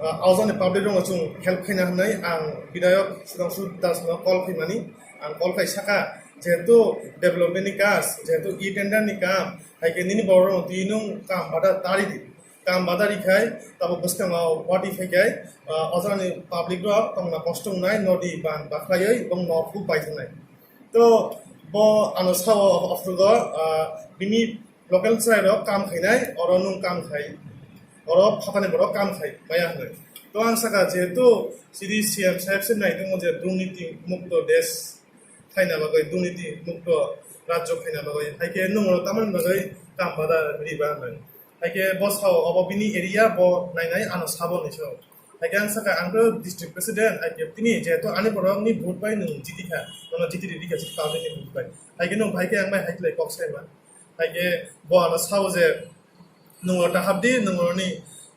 awjani public rong chung help khaina hnai ang bidayak Sudhanshu Das no call khaimani ang call khai saka jehetu development ni kas jehetu tender ni kam haike nini borong tinung kam bada tari di kam bada rikhai tabo bustang what if kai awjani public ro tongna kostung nai nodi ban bakhlai bong no khu pai thanai to bo anosaw afrugo bini local side ro kam khainai oronung kam khai oro phatani borok kam khai maya hnai to ang saka jehetu city CM sahib se nai dong je durniti mukto desh khaina bagai durniti mukto rajyo khaina bagai haike nungro taman bagai kam bada riba nai haike boss how obini area bo nai nai ano sabo niso haike ang saka ang district president IPFT ni jehetu ani borok ni vote bai nung jiti kha ono jiti ri kha jiti kaune ni vote bai haike nung bhaike ang bai haikle kok sai ma haike bo ano sabo je nungro ta habdi nungro ni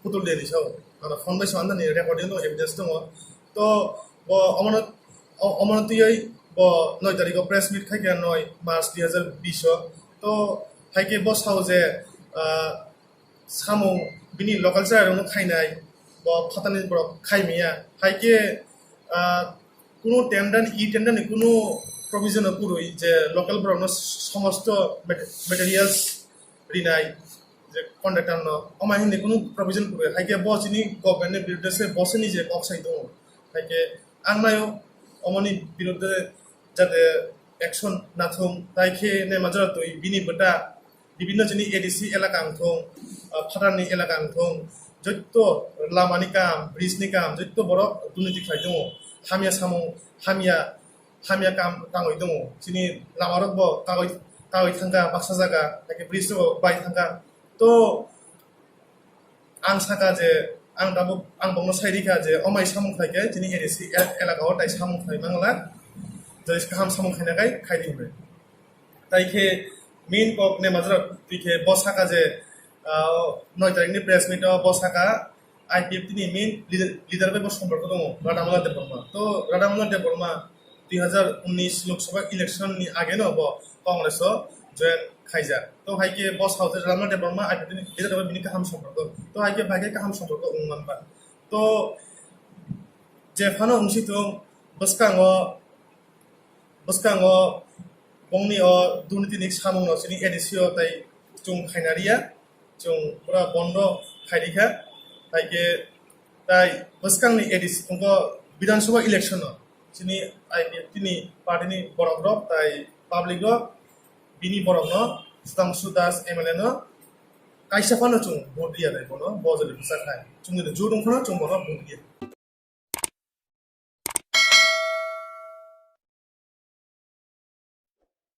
putul de niso ano phone bai sanda ni recording no evidence dong to bo অমনতিयै ব 9 তারিখ press meet খাইকে 9 March 2020 তো হাইকে বসাও যে সামু বিনি local জায়গানো খাইনাই ব ফাতানি বড় খাইমিয়া হাইকে কোনো টেন্ডার টেন্ডার কোনো প্রভিজন পুরোই যে লোকাল বড় সমস্ত ম্যাটেরিয়ালস রিনাই যে কন্ট্রাক্টর ন অমাহিনি কোনো প্রভিজন পুরোই হাইকে বসিনি গভর্নমেন্টের বিরুদ্ধে বসেনি যে অক্সাই দङ হাইকে আংনায়ও অমনি বিরুদ্ধে যাতে অ্যাকশন না থং তাইকে নে মাজরা তৈ বিনি বটা বিভিন্ন জনি এডিসি এলাকা আংথং ফাটানি এলাকা আংথং যত লামানি কাম ব্রিজনি কাম যত বড় দুর্নীতি খাই দङ হামিয়া সামু হামিয়া কাম তাঙই দङ যিনি লামারক ব কাগজ থাঙ্গা বাক্সা জায়গা তাকে ব্রিজ বাই থাঙ্গা তো আং সাকা যে ang dabu ang bongno sairika je omai samung khaike jini edisi elaka o tai samung khai mangla jais kaham samung khaina gai khaiding be taike main kok ne majra tike bosaka je 9 tarik ni press meet bosaka IPFT ni main leader be সম্পর্ক দङ রাডামলা দেববর্মা তো রাডামলা Debbarma 2019 Lok Sabha election ni age no bo congress o join খাইজা তো হাইকে বস হাউসে Ramna Debbarma IPFT ni leader be bini kaham সম্পর্ক তো হাইকে ভাগে kaham সম্পর্ক উংমানবা তো যে ফানো উংসিতো বসকাঙ্গ বংনি ও দুর্নীতি নিক সামুং নসিনি এডিসিও তাই চুং খাইনারিয়া চুং পুরা বন্ধ খাইরিখা হাইকে তাই বসকাংনি এডিসি অঙ্ক বিধানসভা ইলেকশন চিনি IPFT ni পার্টিনি বরক তাই public bini borok no Sudhanshu Das MLA no kaisa phano chung vote dia dai bono bojali bisa khai chung ni jodung khono chung bono vote dia